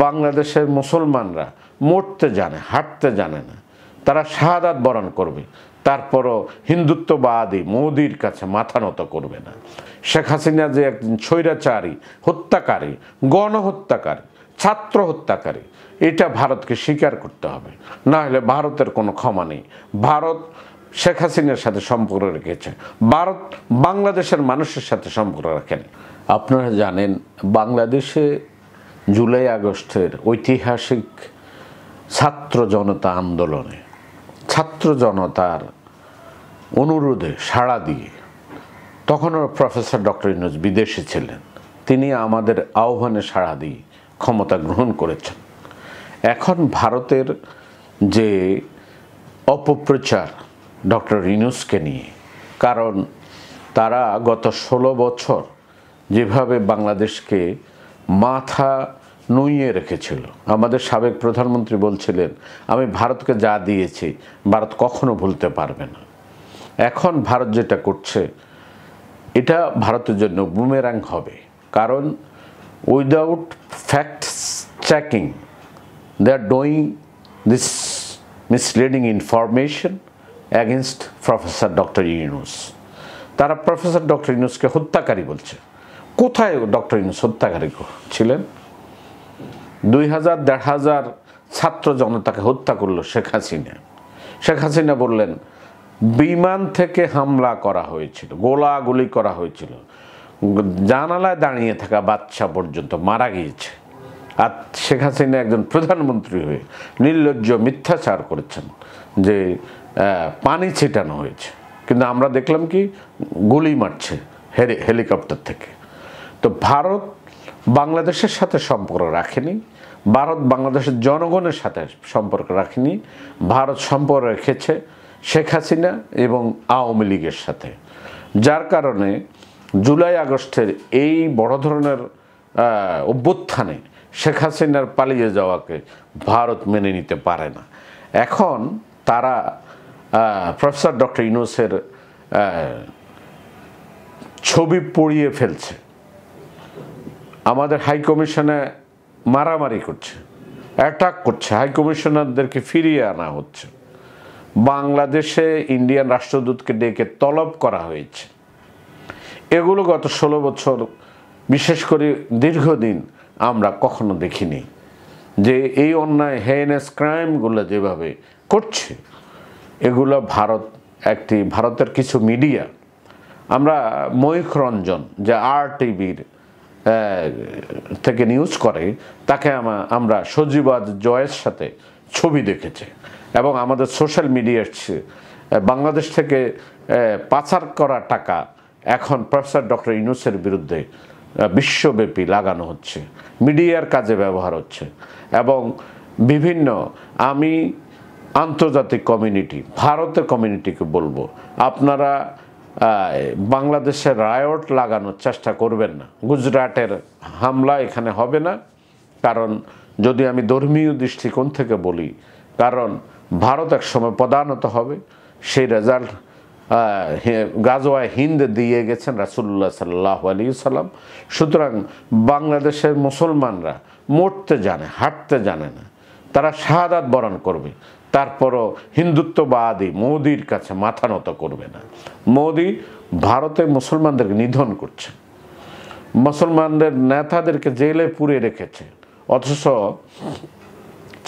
বাংলাদেশের মুসলমানরা মরতে জানে, হাঁটতে জানে না, তারা শাহাদাত বরণ করবে, তারপরও হিন্দুত্ববাদী মোদির কাছে মাথা নত করবে না। শেখ হাসিনা যে একজন স্বৈরাচারী, হত্যাকারী, গণহত্যাকারী, ছাত্র হত্যাকারী, এটা ভারতকে স্বীকার করতে হবে, না হলে ভারতের কোনো ক্ষমা নেই। ভারত শেখ হাসিনার সাথে সম্পর্ক রেখেছে, ভারত বাংলাদেশের মানুষের সাথে সম্পর্ক রাখেন। আপনারা জানেন বাংলাদেশে জুলাই আগস্টের ঐতিহাসিক ছাত্র জনতা আন্দোলনে ছাত্র জনতার অনুরোধে সাড়া দিয়ে, তখনও প্রফেসর ডক্টর ইউনূস বিদেশে ছিলেন, তিনি আমাদের আহ্বানে সাড়া দিয়ে ক্ষমতা গ্রহণ করেছেন। এখন ভারতের যে অপপ্রচার ডক্টর ইউনূসকে নিয়ে, কারণ তারা গত 16 বছর যেভাবে বাংলাদেশকে মাথা নুইয়ে রেখেছিল, আমাদের সাবেক প্রধানমন্ত্রী বলছিলেন আমি ভারতকে যা দিয়েছি ভারত কখনো ভুলতে পারবে না। এখন ভারত যেটা করছে এটা ভারতের জন্য বুমেরাং হবে, কারণ without facts checking they are doing this misleading information against professor doctor Yunus. তারা প্রফেসর ডক্টর ইউনূসকে হত্যাকারী বলছে। কোথায় ডক্টর ইউনূস হত্যাকারী ছিলেন? 2000-1500 ছাত্র জনতাকে হত্যা করলো শেখ হাসিনা। শেখ হাসিনা বললেন বিমান থেকে হামলা করা হয়েছিল, গোলাগুলি করা হয়েছিল, জানালায় দাঁড়িয়ে থাকা বাচ্চা পর্যন্ত মারা গিয়েছে। আর শেখ হাসিনা একজন প্রধানমন্ত্রী হয়ে নির্লজ্জ মিথ্যাচার করেছেন যে পানি ছিটানো হয়েছে, কিন্তু আমরা দেখলাম কি গুলি মারছে হেলিকপ্টার থেকে। তো ভারত বাংলাদেশের সাথে সম্পর্ক রাখেনি, ভারত বাংলাদেশের জনগণের সাথে সম্পর্ক রাখেনি, ভারত সম্পর্ক রেখেছে শেখ হাসিনা এবং আওয়ামী লীগের সাথে। যার কারণে জুলাই আগস্টের এই বড় ধরনের অভ্যুত্থানে শেখ হাসিনার পালিয়ে যাওয়াকে ভারত মেনে নিতে পারে না। এখন তারা প্রফেসর ডক্টর ইউনূসের ছবি পড়িয়ে ফেলছে, আমাদের হাইকমিশনে মারামারি করছে, অ্যাটাক করছে, হাইকমিশনারদেরকে ফিরিয়ে আনা হচ্ছে, বাংলাদেশে ইন্ডিয়ান রাষ্ট্রদূতকে ডেকে তলব করা হয়েছে। এগুলো গত 16 বছর, বিশেষ করে দীর্ঘদিন আমরা কখনো দেখিনি যে এই অন্যায় হেইনাস ক্রাইমগুলো যেভাবে করছে, এগুলো ভারতের কিছু মিডিয়া, আমরা ময়ূখ রঞ্জন যে RTV থেকে নিউজ করে, তাকে আমরা সজীবাদ জয়ের সাথে ছবি দেখেছে, এবং আমাদের সোশ্যাল মিডিয়ার বাংলাদেশ থেকে পাচার করা টাকা এখন প্রফেসর ডক্টর ইউনূসের বিরুদ্ধে বিশ্বব্যাপী লাগানো হচ্ছে, মিডিয়ার কাজে ব্যবহার হচ্ছে। এবং বিভিন্ন, আমি আন্তর্জাতিক কমিউনিটি, ভারতের কমিউনিটিকে বলবো, আপনারা বাংলাদেশের রায়ট লাগানোর চেষ্টা করবেন না। গুজরাটের হামলা এখানে হবে না, কারণ যদি আমি ধর্মীয় দৃষ্টিকোণ থেকে বলি, কারণ ভারত একসময় প্রধানত হবে, সেই রেজাল্ট গাজওয়ায়ে হিন্দ দিয়ে গেছেন রাসূলুল্লাহ সাল্লাল্লাহু আলাইহি সাল্লাম। সুতরাং বাংলাদেশের মুসলমানরা মরতে জানে, হাঁটতে জানে না, তারা শাহাদাত বরণ করবে, তারপরও হিন্দুত্ববাদী মোদির কাছে মাথা নত করবে না। মোদি ভারতে মুসলমানদেরকে নিধন করছে, মুসলমানদের নেতাদেরকে জেলে পুরে রেখেছে, অথচ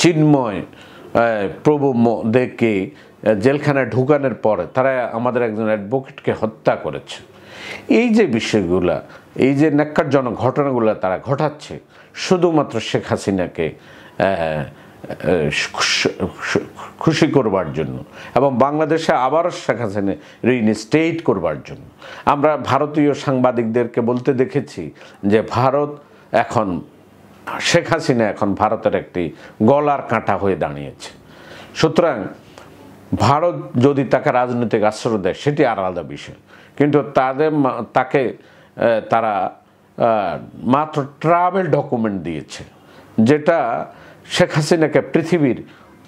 চিন্ময় প্রভু দেখে জেলখানায় ঢুকানোর পরে তারা আমাদের একজন অ্যাডভোকেটকে হত্যা করেছে। এই যে বিষয়গুলা, এই যে ন্যাক্কারজনক ঘটনাগুলো তারা ঘটাচ্ছে শুধুমাত্র শেখ হাসিনাকে খুশি করবার জন্য, এবং বাংলাদেশে আবারও শেখ হাসিনা রিইনস্টেট করবার জন্য। আমরা ভারতীয় সাংবাদিকদেরকে বলতে দেখেছি যে শেখ হাসিনা এখন ভারতের একটি গলার কাঁটা হয়ে দাঁড়িয়েছে। সুতরাং ভারত যদি তাকে রাজনৈতিক আশ্রয় দেয় সেটি আলাদা বিষয়, কিন্তু তারা মাত্র ট্রাভেল ডকুমেন্ট দিয়েছে, যেটা শেখ হাসিনাকে পৃথিবীর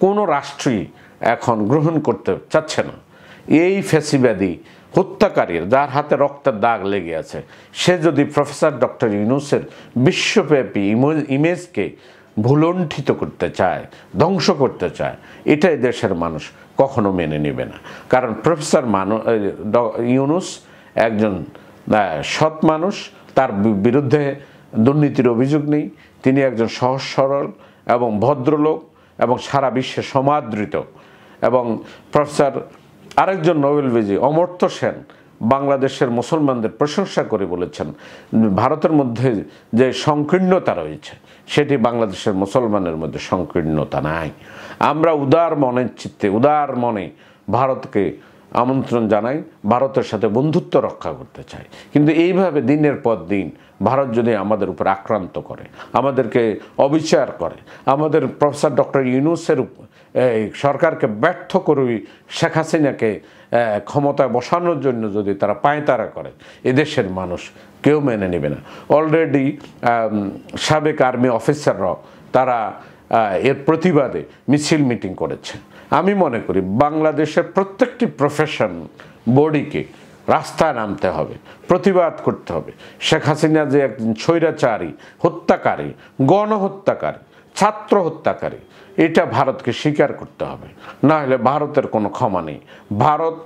কোনো রাষ্ট্রই এখন গ্রহণ করতে চাচ্ছে না। এই ফ্যাসিবাদী হত্যাকারীর যার হাতে রক্তের দাগ লেগে আছে, সে যদি প্রফেসর ডক্টর ইউনূসের বিশ্বব্যাপী ইমেজকে ভুলণ্ঠিত করতে চায়, ধ্বংস করতে চায়, এটাই দেশের মানুষ কখনো মেনে নেবে না। কারণ প্রফেসর ইউনূস একজন সৎ মানুষ, তার বিরুদ্ধে দুর্নীতির অভিযোগ নেই, তিনি একজন সহজ সরল এবং ভদ্রলোক এবং সারা বিশ্বে সমাদৃত। এবং প্রফেসর আরেকজন নোবেল বিজয়ী অমর্ত্য সেন বাংলাদেশের মুসলমানদের প্রশংসা করে বলেছেন, ভারতের মধ্যে যে সংকীর্ণতা রয়েছে সেটি বাংলাদেশের মুসলমানের মধ্যে সংকীর্ণতা নাই। আমরা উদার মনের চিত্তে, উদার মনে ভারতকে আমন্ত্রণ জানাই, ভারতের সাথে বন্ধুত্ব রক্ষা করতে চাই। কিন্তু এইভাবে দিনের পর দিন ভারত যদি আমাদের উপর আক্রান্ত করে, আমাদেরকে অবিচার করে, আমাদের প্রফেসর ডক্টর ইউনূসের সরকারকে ব্যর্থ করবি, শেখ হাসিনাকে ক্ষমতায় বসানোর জন্য যদি তারা পায়তারা করে, এদেশের মানুষ কেউ মেনে নেবে না। অলরেডি সাবেক আর্মি অফিসাররাও তারা এর প্রতিবাদে মিছিল মিটিং করেছে। আমি মনে করি বাংলাদেশের প্রত্যেকটি প্রফেশন বডিকে রাস্তায় নামতে হবে, প্রতিবাদ করতে হবে। শেখ হাসিনা যে একজন স্বৈরাচারী, হত্যাকারী, গণহত্যাকারী, ছাত্র হত্যাকারী, এটা ভারতকে স্বীকার করতে হবে, না হলে ভারতের কোনো ক্ষমা নেই। ভারত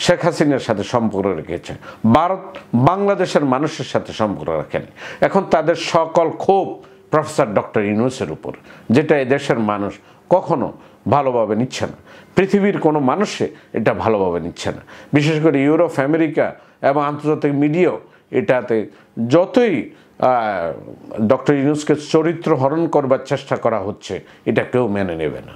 শেখ হাসিনার সাথে সম্পর্ক রেখেছে, ভারত বাংলাদেশের মানুষের সাথে সম্পর্ক রাখেনি। এখন তাদের সকল ক্ষোভ প্রফেসর ডক্টর ইউনূসের উপর, যেটা এদেশের মানুষ কখনো ভালোভাবে নিচ্ছে না, পৃথিবীর কোনো মানুষে এটা ভালোভাবে নিচ্ছে না। বিশেষ করে ইউরোপ, আমেরিকা এবং আন্তর্জাতিক মিডিয়াও এটাতে যতই ডক্টর ইউনূসকে চরিত্র হরণ করবার চেষ্টা করা হচ্ছে, এটা কেউ মেনে নেবে না।